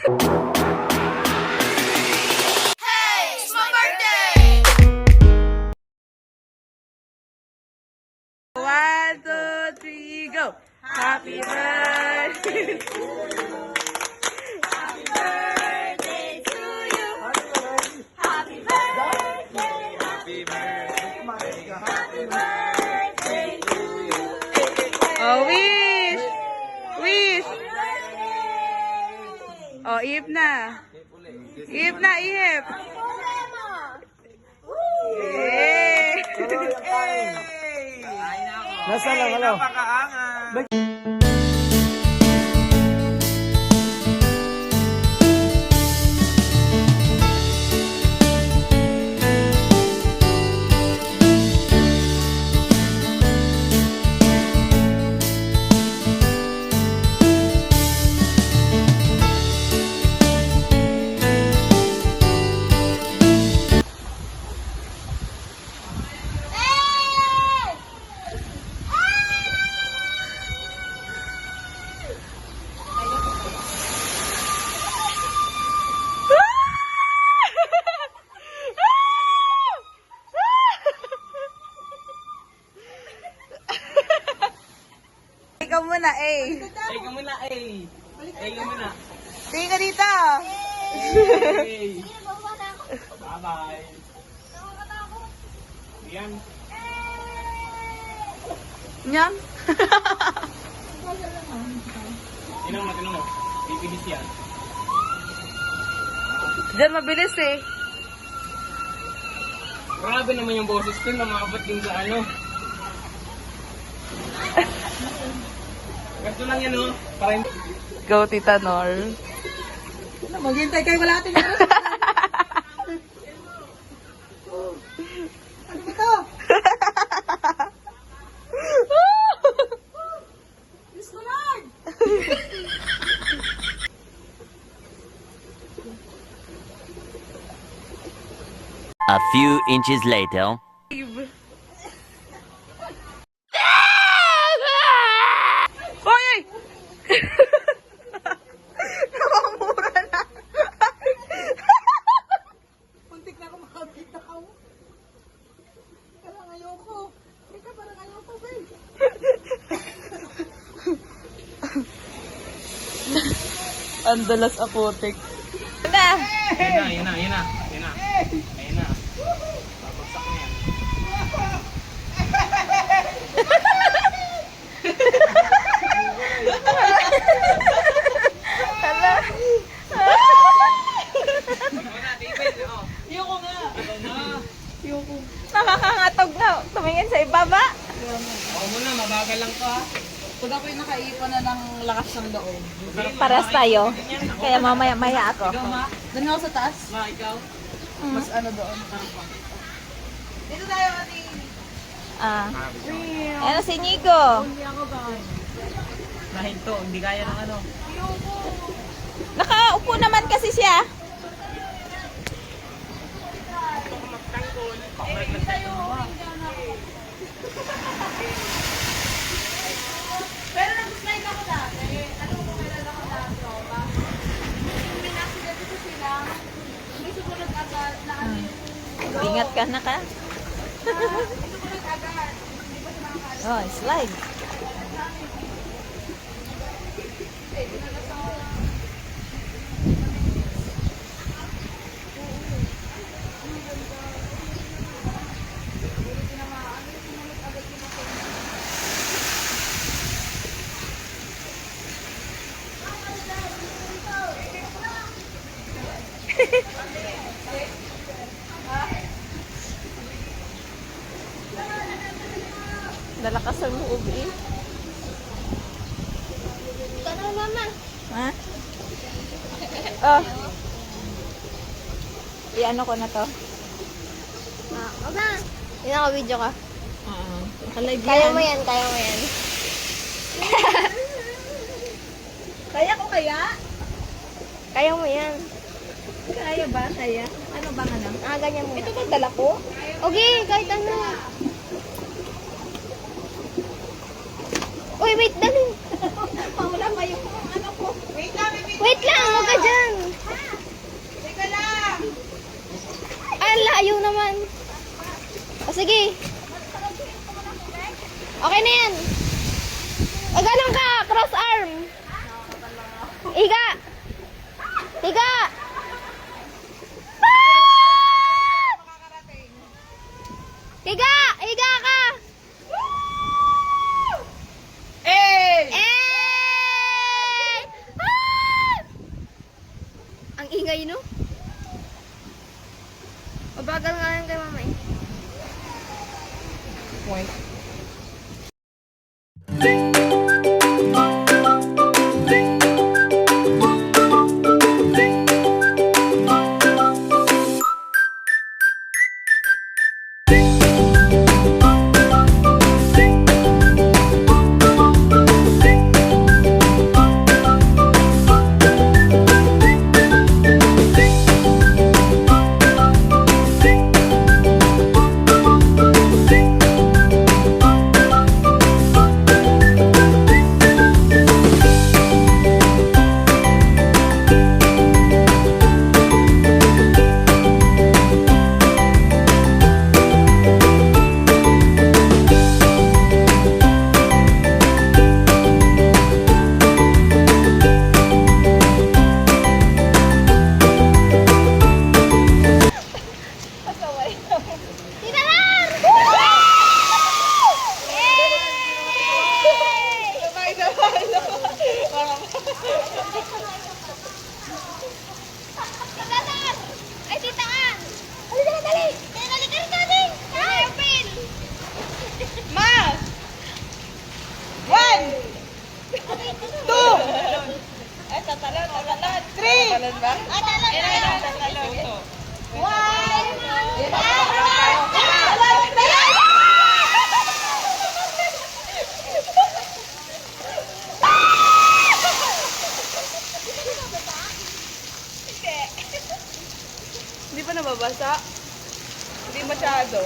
Hey, it's my birthday! 1, 2, 3, go! Happy birthday! Happy birthday to you! Happy birthday! Happy birthday! Happy birthday to you! Oh, wish! Wish! Oh, ihip na. Ihip na, ihip. Yay! Nasa lang, ano? Ikaw muna, A. Ay ka muna, ay. Ay ka muna. Tingin ka dito. Ay. Bye-bye. Yan. Nyam. Tinong mo. Pipilis yan. Diyan mabilis eh. Grabe naman yung boses ko, namabot din sa ano. Ganito lang yan, oh. Para hindi... Go, Tita Nor. Maghintay kayo, wala ating ano. Ano ito? Diyos ko Lord! A few inches later. Hoy! Namamura na. Puntik na ako makabitaw. Parang ayoko. Teka, parang ayoko, babe. Ang dalas apotek. Yan na. Ayun na. Babagsak na yan. Ayoko nga. Nakakangatog na. Tumingin sa ibaba. Ako muna, mabagal lang to, ha. Pag ako'y nakaipan na ng lakas ng loob. Paras tayo. Kaya mamaya-maya ako. Ikaw, ma? Doon ako sa taas. Ma, ikaw? Mas ano doon. Dito tayo, ate. Ano si Nico? Nahinto, hindi kaya ng ano. Nakaupo naman kasi siya. Pero nag-slide ako dati. Ano kung kailan ako dati, tropa? Yung minaksidad dito sila, hindi sumunod agad na ano yung... Ingat ka na ka. Hindi sumunod agad. Hindi pa siya makakaalis. Oh, slide. Lalakas ang loob eh. Ikaw na, mama. Ha? Oh. I-ano ko na to. Mama. Inaka-video ka. Oo. Nakalive Kaya yan. mo yan, kaya mo yan. Kaya ko kaya? Kaya mo yan. Kaya ba? Kaya? Ano bang ano? Ganyan mo. Ito bang dala ko? Okay, kahit ano. Uy, wait, dali. Wala pa yung ano ko. Wait lang, Wait lang, huwag ka dyan. Higa! Higa! Higa! Higa ka! Eh! Eh! Ah! Ang ingay, no? Mabagal nga yan kay mamay. Ay, titaan! Halika na, dali! Dali, dali! Hairpin! Ma! 1! 2! Ay, tatalon. 3! Tatalon ba? Tatalon! Hindi pa nababasa? Hindi masyado.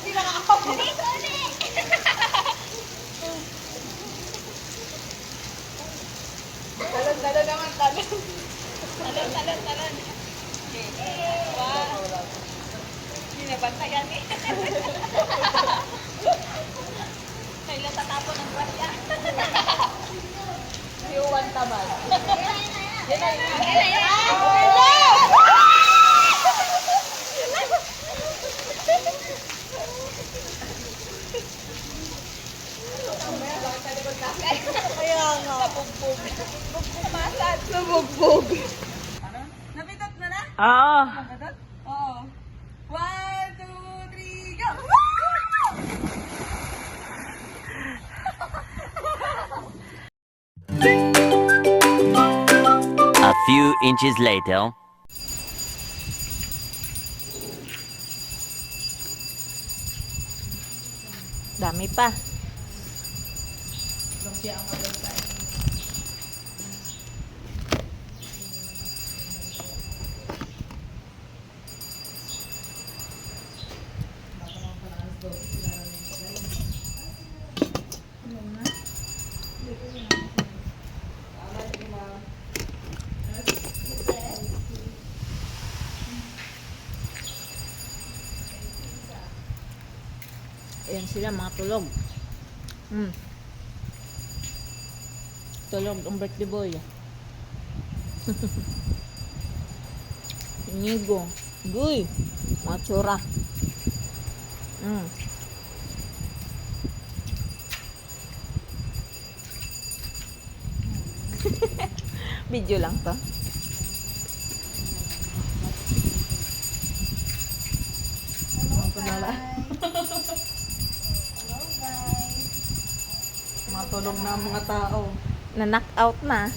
Hindi nakakapag. Talon naman, talon. Talon. Wow. Hindi nabantayan eh. Kailan tatapon ng grasya. Iuwan tamad. Yan na. Kaya nga. Nabugbog. Masad. Nabugbog. Napitat na na? Oo. Napitat? Oo. 1, 2, 3, go! A few inches later. Dami pa. Ayan sila, mga tulog. Tulog ang birthday boy. Inigo. Guy. Mga tsura. Video lang to. Matulog na ang mga tao. Na-knock out na.